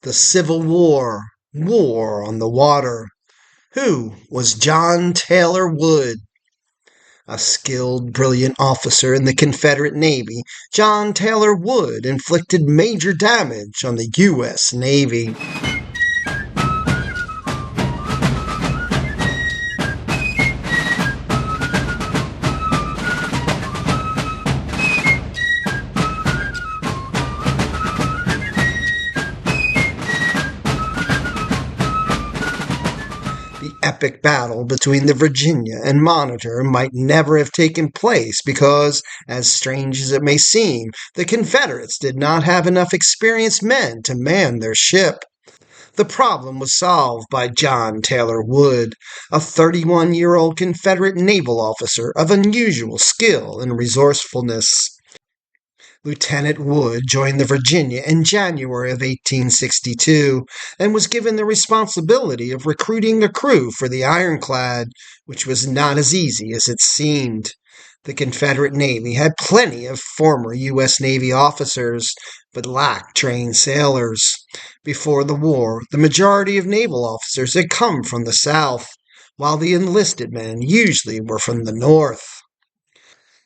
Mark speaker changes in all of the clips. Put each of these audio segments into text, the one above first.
Speaker 1: The Civil War, War on the Water. Who was John Taylor Wood? A skilled, brilliant officer in the Confederate Navy, John Taylor Wood inflicted major damage on the U.S. Navy. The epic battle between the Virginia and Monitor might never have taken place because, as strange as it may seem, the Confederates did not have enough experienced men to man their ship. The problem was solved by John Taylor Wood, a 31-year-old Confederate naval officer of unusual skill and resourcefulness. Lieutenant Wood joined the Virginia in January of 1862 and was given the responsibility of recruiting a crew for the ironclad, which was not as easy as it seemed. The Confederate Navy had plenty of former U.S. Navy officers, but lacked trained sailors. Before the war, the majority of naval officers had come from the South, while the enlisted men usually were from the North.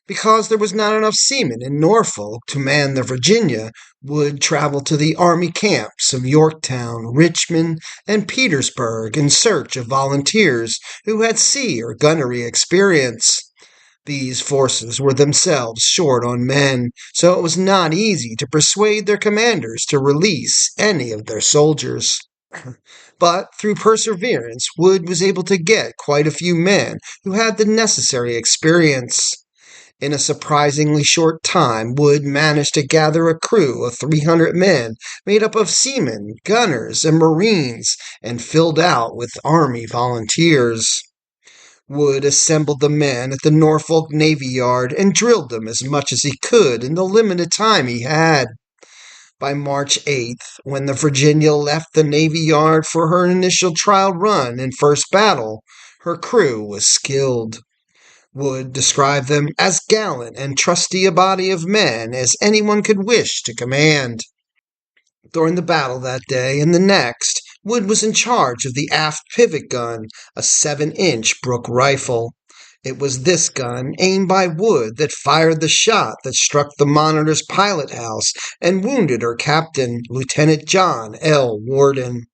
Speaker 1: Because there was not enough seamen in Norfolk to man the Virginia, Wood traveled to the Army camps of Yorktown, Richmond, and Petersburg in search of volunteers who had sea or gunnery experience. These forces were themselves short on men, so it was not easy to persuade their commanders to release any of their soldiers. But through perseverance, Wood was able to get quite a few men who had the necessary experience. In a surprisingly short time, Wood managed to gather a crew of 300 men made up of seamen, gunners, and marines, and filled out with Army volunteers. Wood assembled the men at the Norfolk Navy Yard and drilled them as much as he could in the limited time he had. By March 8th, when the Virginia left the Navy Yard for her initial trial run and first battle, her crew was skilled. Wood described them as gallant and trusty a body of men as anyone could wish to command. During the battle that day and the next, Wood was in charge of the aft pivot gun, a 7-inch Brooke rifle. It was this gun, aimed by Wood, that fired the shot that struck the Monitor's pilot house and wounded her captain, Lieutenant John L. Worden.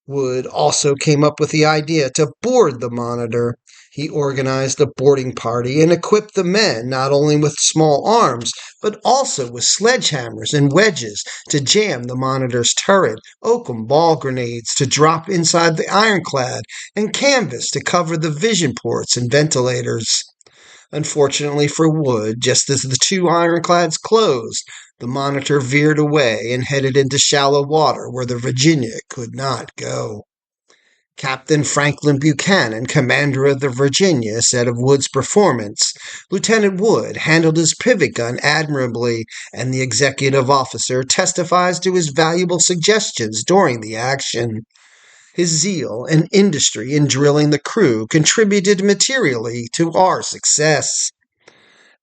Speaker 1: Wood also came up with the idea to board the Monitor. He organized a boarding party and equipped the men not only with small arms, but also with sledgehammers and wedges to jam the Monitor's turret, oakum ball grenades to drop inside the ironclad, and canvas to cover the vision ports and ventilators. Unfortunately for Wood, just as the two ironclads closed, the Monitor veered away and headed into shallow water where the Virginia could not go. Captain Franklin Buchanan, commander of the Virginia, said of Wood's performance, "Lieutenant Wood handled his pivot gun admirably, and the executive officer testifies to his valuable suggestions during the action. His zeal and industry in drilling the crew contributed materially to our success."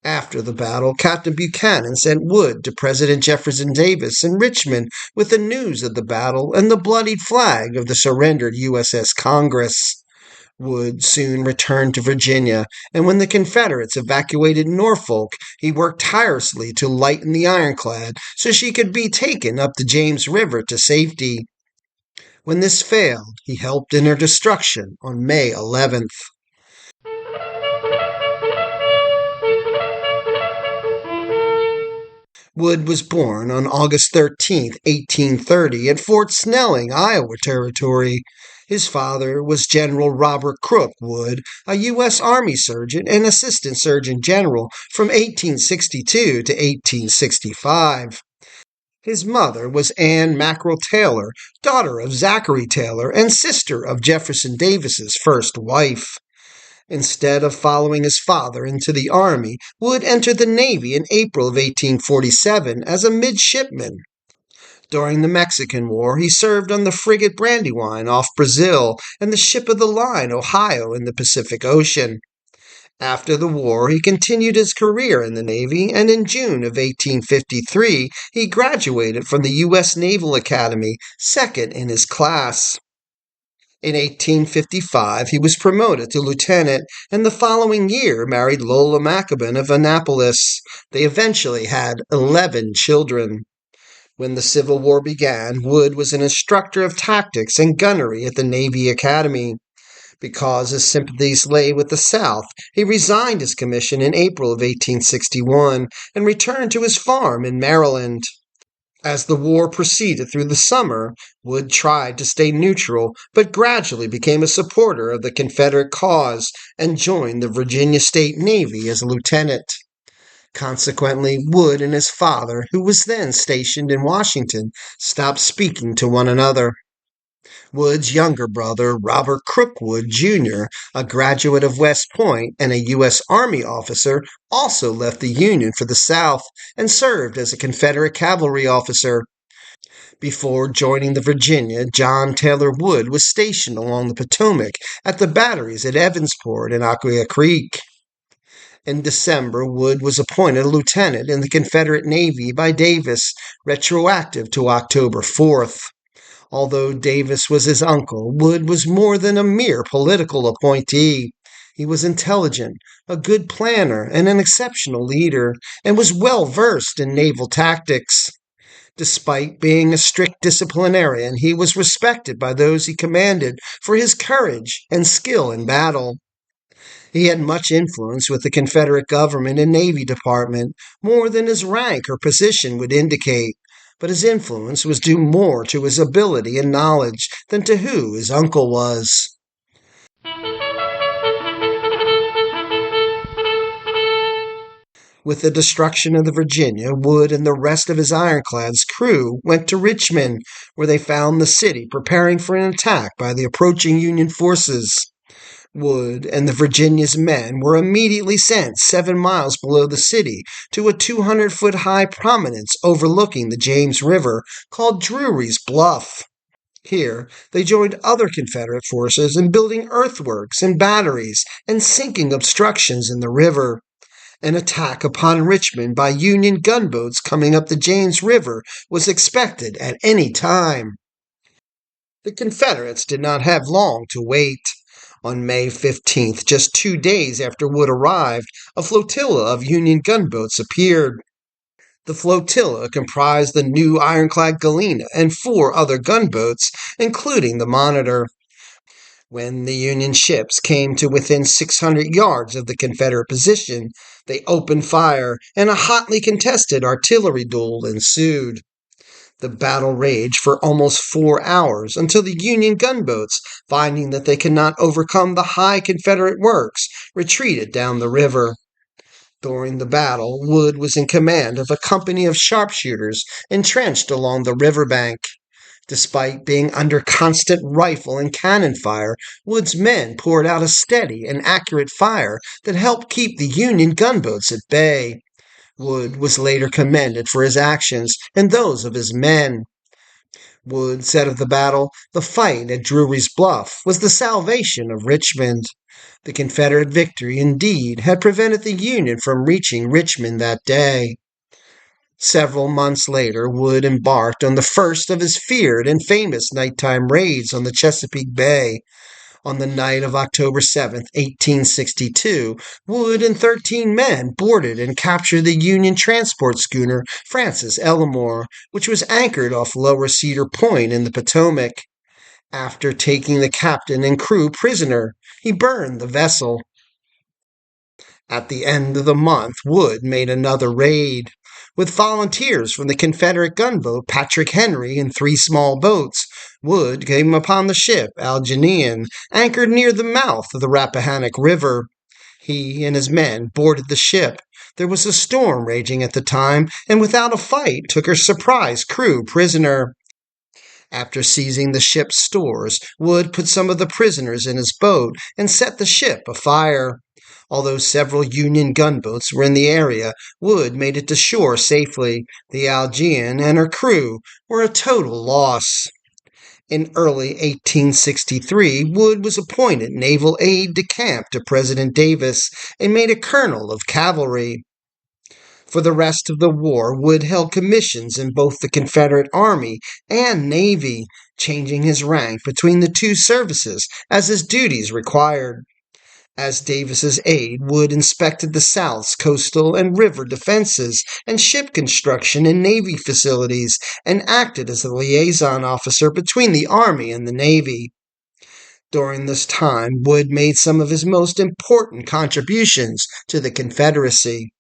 Speaker 1: After the battle, Captain Buchanan sent Wood to President Jefferson Davis in Richmond with the news of the battle and the bloodied flag of the surrendered USS Congress. Wood soon returned to Virginia, and when the Confederates evacuated Norfolk, he worked tirelessly to lighten the ironclad so she could be taken up the James River to safety. When this failed, he helped in her destruction on May 11th. Wood was born on August 13, 1830, at Fort Snelling, Iowa Territory. His father was General Robert Crook Wood, a U.S. Army surgeon and Assistant Surgeon General from 1862 to 1865. His mother was Anne Mackerel Taylor, daughter of Zachary Taylor and sister of Jefferson Davis's first wife. Instead of following his father into the Army, Wood entered the Navy in April of 1847 as a midshipman. During the Mexican War, he served on the frigate Brandywine off Brazil and the ship of the line Ohio in the Pacific Ocean. After the war, he continued his career in the Navy, and in June of 1853, he graduated from the U.S. Naval Academy, second in his class. In 1855, he was promoted to lieutenant, and the following year married Lola Maccaben of Annapolis. They eventually had 11 children. When the Civil War began, Wood was an instructor of tactics and gunnery at the Navy Academy. Because his sympathies lay with the South, he resigned his commission in April of 1861 and returned to his farm in Maryland. As the war proceeded through the summer, Wood tried to stay neutral, but gradually became a supporter of the Confederate cause and joined the Virginia State Navy as a lieutenant. Consequently, Wood and his father, who was then stationed in Washington, stopped speaking to one another. Wood's younger brother, Robert Crookwood, Jr., a graduate of West Point and a U.S. Army officer, also left the Union for the South and served as a Confederate cavalry officer. Before joining the Virginia, John Taylor Wood was stationed along the Potomac at the batteries at Evansport and Aquia Creek. In December, Wood was appointed a lieutenant in the Confederate Navy by Davis, retroactive to October 4th. Although Davis was his uncle, Wood was more than a mere political appointee. He was intelligent, a good planner, and an exceptional leader, and was well versed in naval tactics. Despite being a strict disciplinarian, he was respected by those he commanded for his courage and skill in battle. He had much influence with the Confederate government and Navy Department, more than his rank or position would indicate, but his influence was due more to his ability and knowledge than to who his uncle was. With the destruction of the Virginia, Wood and the rest of his ironclad's crew went to Richmond, where they found the city preparing for an attack by the approaching Union forces. Wood and the Virginia's men were immediately sent 7 miles below the city to a 200-foot-high prominence overlooking the James River called Drury's Bluff. Here, they joined other Confederate forces in building earthworks and batteries and sinking obstructions in the river. An attack upon Richmond by Union gunboats coming up the James River was expected at any time. The Confederates did not have long to wait. On May 15th, just 2 days after Wood arrived, a flotilla of Union gunboats appeared. The flotilla comprised the new ironclad Galena and 4 other gunboats, including the Monitor. When the Union ships came to within 600 yards of the Confederate position, they opened fire, and a hotly contested artillery duel ensued. The battle raged for almost 4 hours until the Union gunboats, finding that they could not overcome the high Confederate works, retreated down the river. During the battle, Wood was in command of a company of sharpshooters entrenched along the riverbank. Despite being under constant rifle and cannon fire, Wood's men poured out a steady and accurate fire that helped keep the Union gunboats at bay. Wood was later commended for his actions and those of his men. Wood said of the battle, "The fight at Drury's Bluff was the salvation of Richmond." The Confederate victory, indeed, had prevented the Union from reaching Richmond that day. Several months later, Wood embarked on the first of his feared and famous nighttime raids on the Chesapeake Bay. On the night of October 7, 1862, Wood and 13 men boarded and captured the Union transport schooner Francis Elmore, which was anchored off Lower Cedar Point in the Potomac. After taking the captain and crew prisoner, he burned the vessel. At the end of the month, Wood made another raid. With volunteers from the Confederate gunboat Patrick Henry and 3 small boats, Wood came upon the ship Algernon, anchored near the mouth of the Rappahannock River. He and his men boarded the ship. There was a storm raging at the time, and without a fight took her surprise crew prisoner. After seizing the ship's stores, Wood put some of the prisoners in his boat and set the ship afire. Although several Union gunboats were in the area, Wood made it to shore safely. The Algernon and her crew were a total loss. In early 1863, Wood was appointed naval aide de camp to President Davis and made a colonel of cavalry. For the rest of the war, Wood held commissions in both the Confederate Army and Navy, changing his rank between the two services as his duties required. As Davis's aide, Wood inspected the South's coastal and river defenses and ship construction and Navy facilities, and acted as a liaison officer between the Army and the Navy. During this time, Wood made some of his most important contributions to the Confederacy.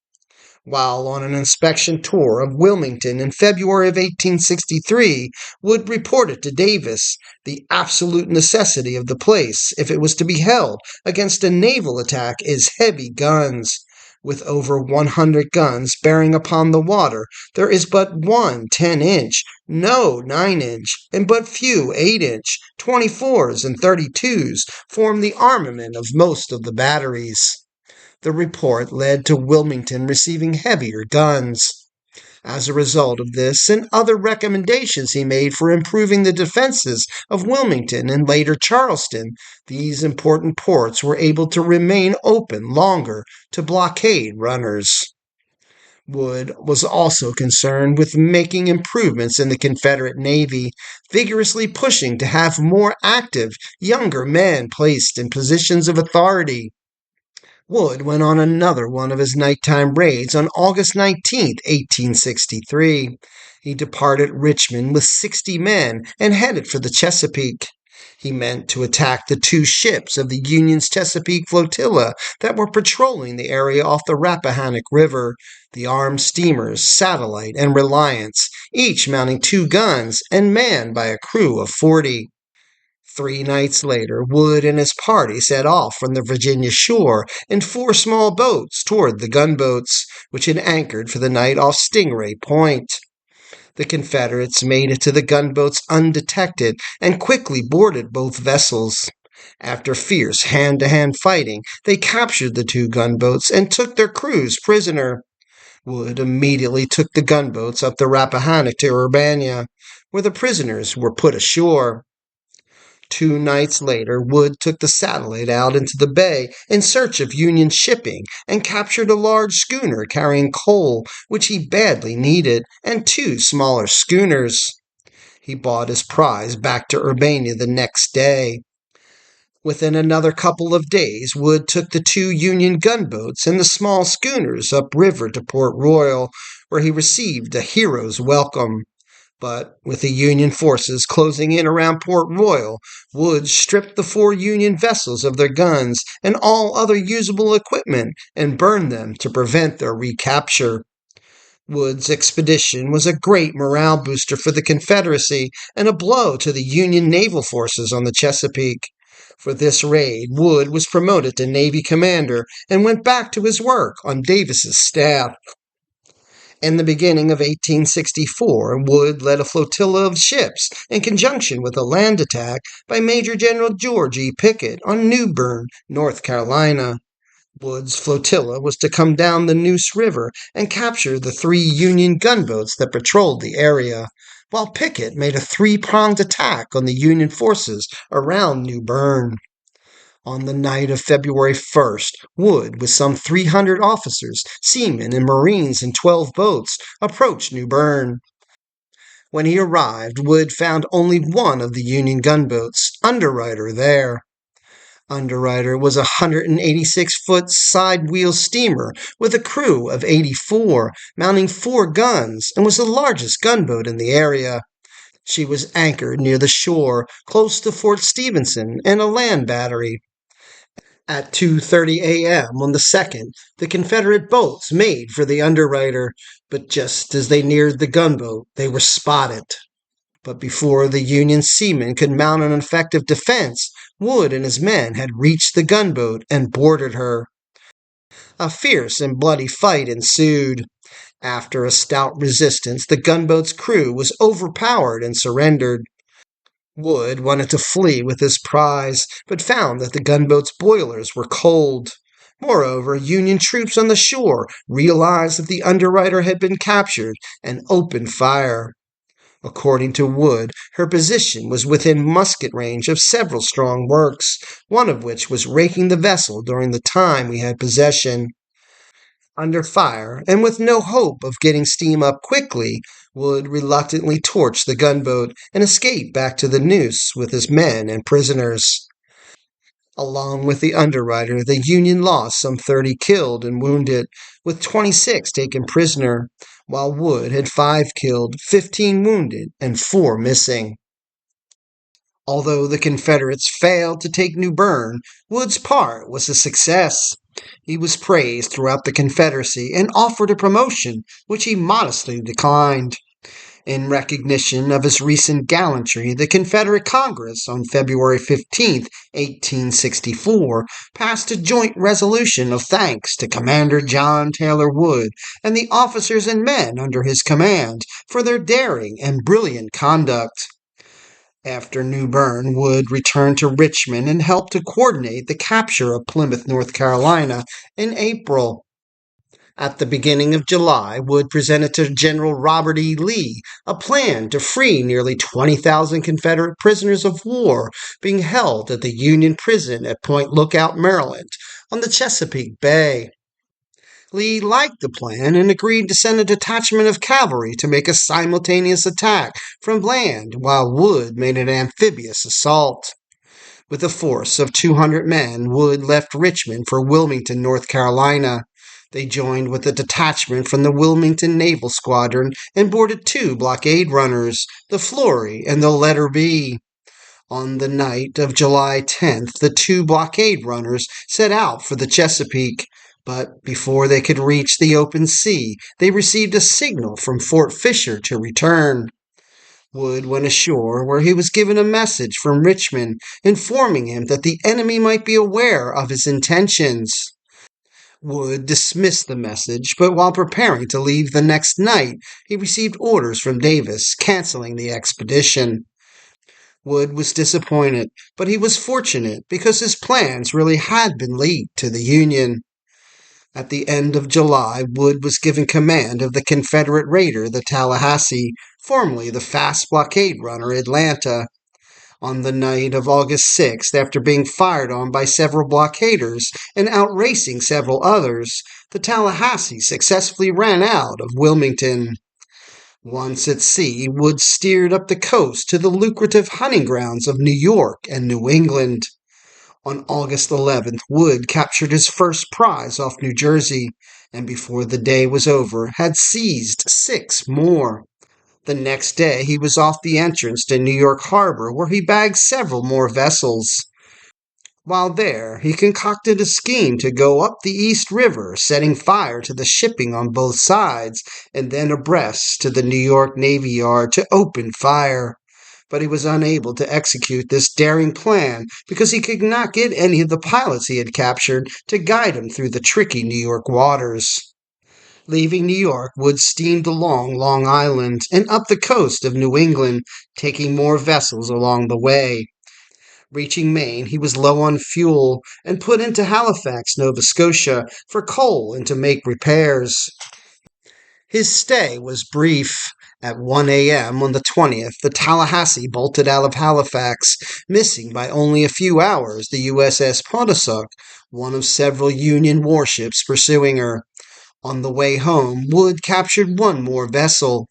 Speaker 1: While on an inspection tour of Wilmington in February of 1863, Wood reported to Davis the absolute necessity of the place, if it was to be held against a naval attack, is heavy guns. With over 100 guns bearing upon the water, there is but one 10-inch, no 9-inch, and but few 8-inch, 24s and 32s form the armament of most of the batteries. The report led to Wilmington receiving heavier guns. As a result of this and other recommendations he made for improving the defenses of Wilmington and later Charleston, these important ports were able to remain open longer to blockade runners. Wood was also concerned with making improvements in the Confederate Navy, vigorously pushing to have more active, younger men placed in positions of authority. Wood went on another one of his nighttime raids on August 19, 1863. He departed Richmond with 60 men and headed for the Chesapeake. He meant to attack the two ships of the Union's Chesapeake flotilla that were patrolling the area off the Rappahannock River, the armed steamers Satellite and Reliance, each mounting 2 guns and manned by a crew of 40. 3 nights later, Wood and his party set off from the Virginia shore in 4 small boats toward the gunboats, which had anchored for the night off Stingray Point. The Confederates made it to the gunboats undetected and quickly boarded both vessels. After fierce hand-to-hand fighting, they captured the 2 gunboats and took their crews prisoner. Wood immediately took the gunboats up the Rappahannock to Urbana, where the prisoners were put ashore. 2 nights later, Wood took the Satellite out into the bay in search of Union shipping and captured a large schooner carrying coal, which he badly needed, and 2 smaller schooners. He brought his prize back to Urbana the next day. Within another couple of days, Wood took the 2 Union gunboats and the small schooners upriver to Port Royal, where he received a hero's welcome. But with the Union forces closing in around Port Royal, Wood stripped the 4 Union vessels of their guns and all other usable equipment and burned them to prevent their recapture. Wood's expedition was a great morale booster for the Confederacy and a blow to the Union naval forces on the Chesapeake. For this raid, Wood was promoted to Navy commander and went back to his work on Davis's staff. In the beginning of 1864, Wood led a flotilla of ships in conjunction with a land attack by Major General George E. Pickett on New Bern, North Carolina. Wood's flotilla was to come down the Neuse River and capture the 3 Union gunboats that patrolled the area, while Pickett made a 3-pronged attack on the Union forces around New Bern. On the night of February 1st, Wood, with some 300 officers, seamen, and marines in 12 boats, approached New Bern. When he arrived, Wood found only one of the Union gunboats, Underwriter, there. Underwriter was a 186-foot side-wheel steamer with a crew of 84, mounting 4 guns, and was the largest gunboat in the area. She was anchored near the shore, close to Fort Stephenson and a land battery. At 2:30 a.m. on the 2nd, the Confederate boats made for the Underwriter, but just as they neared the gunboat, they were spotted. But before the Union seamen could mount an effective defense, Wood and his men had reached the gunboat and boarded her. A fierce and bloody fight ensued. After a stout resistance, the gunboat's crew was overpowered and surrendered. Wood wanted to flee with his prize, but found that the gunboat's boilers were cold. Moreover, Union troops on the shore realized that the Underwriter had been captured and opened fire. According to Wood, her position was within musket range of several strong works, one of which was raking the vessel during the time we had possession. Under fire, and with no hope of getting steam up quickly, Wood reluctantly torched the gunboat and escaped back to the Neuse with his men and prisoners. Along with the underwriter, the Union lost some 30 killed and wounded, with 26 taken prisoner, while Wood had 5 killed, 15 wounded, and 4 missing. Although the Confederates failed to take New Bern, Wood's part was a success. He was praised throughout the Confederacy and offered a promotion, which he modestly declined. In recognition of his recent gallantry, the Confederate Congress on February 15, 1864, passed a joint resolution of thanks to Commander John Taylor Wood and the officers and men under his command for their daring and brilliant conduct. After New Bern, Wood returned to Richmond and helped to coordinate the capture of Plymouth, North Carolina in April. At the beginning of July, Wood presented to General Robert E. Lee a plan to free nearly 20,000 Confederate prisoners of war being held at the Union prison at Point Lookout, Maryland, on the Chesapeake Bay. Lee liked the plan and agreed to send a detachment of cavalry to make a simultaneous attack from land while Wood made an amphibious assault. With a force of 200 men, Wood left Richmond for Wilmington, North Carolina. They joined with a detachment from the Wilmington Naval Squadron and boarded 2 blockade runners, the Florey and the Letter B. On the night of July 10th, the 2 blockade runners set out for the Chesapeake, but before they could reach the open sea, they received a signal from Fort Fisher to return. Wood went ashore, where he was given a message from Richmond informing him that the enemy might be aware of his intentions. Wood dismissed the message, but while preparing to leave the next night, he received orders from Davis canceling the expedition. Wood was disappointed, but he was fortunate because his plans really had been leaked to the Union. At the end of July, Wood was given command of the Confederate raider, the Tallahassee, formerly the fast blockade runner Atlanta. On the night of August 6th, after being fired on by several blockaders and outracing several others, the Tallahassee successfully ran out of Wilmington. Once at sea, Wood steered up the coast to the lucrative hunting grounds of New York and New England. On August 11th, Wood captured his first prize off New Jersey, and before the day was over, had seized 6 more. The next day, he was off the entrance to New York Harbor, where he bagged several more vessels. While there, he concocted a scheme to go up the East River, setting fire to the shipping on both sides, and then abreast to the New York Navy Yard to open fire. But he was unable to execute this daring plan because he could not get any of the pilots he had captured to guide him through the tricky New York waters. Leaving New York, Wood steamed along Long Island and up the coast of New England, taking more vessels along the way. Reaching Maine, he was low on fuel and put into Halifax, Nova Scotia, for coal and to make repairs. His stay was brief. At 1 a.m. on the 20th, the Tallahassee bolted out of Halifax, missing by only a few hours the USS Pontotoc, one of several Union warships pursuing her. On the way home, Wood captured 1 more vessel.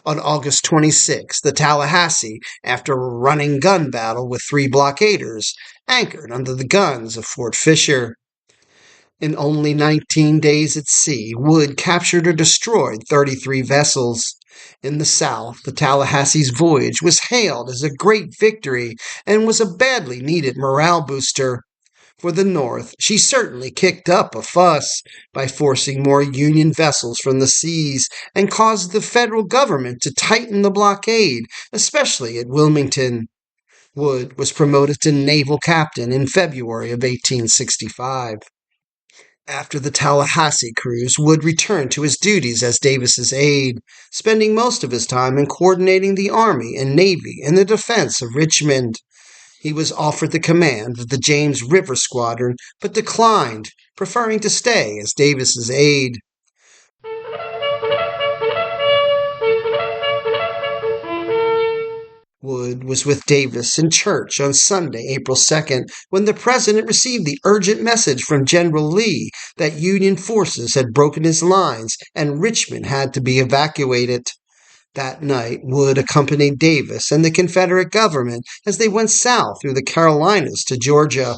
Speaker 1: On August 26, the Tallahassee, after a running gun battle with 3 blockaders, anchored under the guns of Fort Fisher. In only 19 days at sea, Wood captured or destroyed 33 vessels. In the South, the Tallahassee's voyage was hailed as a great victory and was a badly needed morale booster. For the North, she certainly kicked up a fuss by forcing more Union vessels from the seas and caused the federal government to tighten the blockade, especially at Wilmington. Wood was promoted to naval captain in February of 1865. After the Tallahassee cruise, Wood returned to his duties as Davis's aide, spending most of his time in coordinating the Army and Navy in the defense of Richmond. He was offered the command of the James River Squadron, but declined, preferring to stay as Davis's aide. Wood was with Davis in church on Sunday, April 2nd, when the president received the urgent message from General Lee that Union forces had broken his lines and Richmond had to be evacuated. That night, Wood accompanied Davis and the Confederate government as they went south through the Carolinas to Georgia.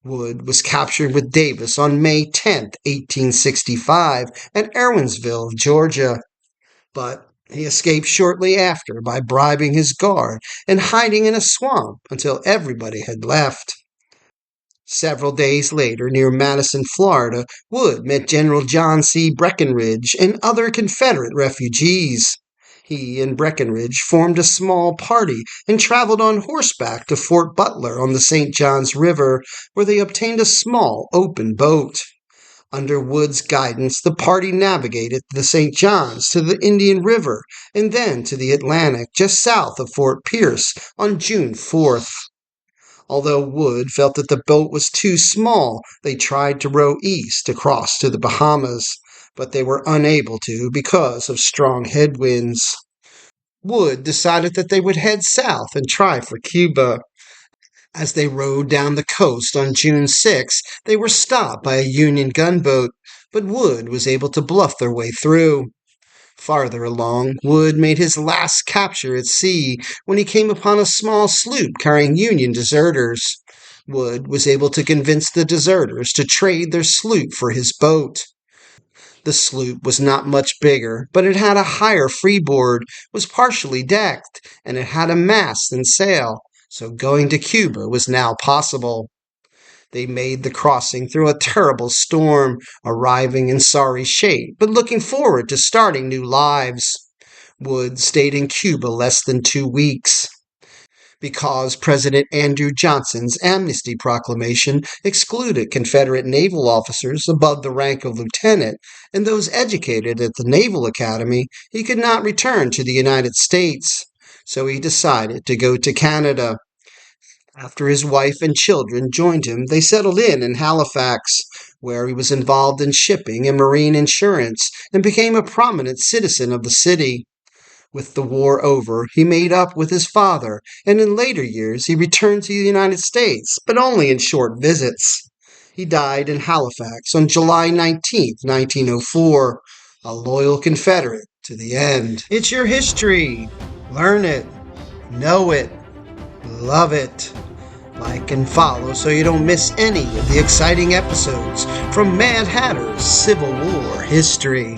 Speaker 1: Wood was captured with Davis on May 10, 1865, at Irwinsville, Georgia. But he escaped shortly after by bribing his guard and hiding in a swamp until everybody had left. Several days later, near Madison, Florida, Wood met General John C. Breckinridge and other Confederate refugees. He and Breckinridge formed a small party and traveled on horseback to Fort Butler on the St. Johns River, where they obtained a small open boat. Under Wood's guidance, the party navigated the St. Johns to the Indian River and then to the Atlantic just south of Fort Pierce on June 4th. Although Wood felt that the boat was too small, they tried to row east across to the Bahamas, but they were unable to because of strong headwinds. Wood decided that they would head south and try for Cuba. As they rowed down the coast on June 6, they were stopped by a Union gunboat, but Wood was able to bluff their way through. Farther along, Wood made his last capture at sea when he came upon a small sloop carrying Union deserters. Wood was able to convince the deserters to trade their sloop for his boat. The sloop was not much bigger, but it had a higher freeboard, was partially decked, and it had a mast and sail, so going to Cuba was now possible. They made the crossing through a terrible storm, arriving in sorry shape, but looking forward to starting new lives. Wood stayed in Cuba less than 2 weeks. Because President Andrew Johnson's amnesty proclamation excluded Confederate naval officers above the rank of lieutenant and those educated at the Naval Academy, he could not return to the United States. So he decided to go to Canada. After his wife and children joined him, they settled in Halifax, where he was involved in shipping and marine insurance and became a prominent citizen of the city. With the war over, he made up with his father, and in later years he returned to the United States, but only in short visits. He died in Halifax on July 19, 1904, a loyal Confederate to the end. It's your history. Learn it, know it, love it. Like and follow so you don't miss any of the exciting episodes from Mad Hatter's Civil War history.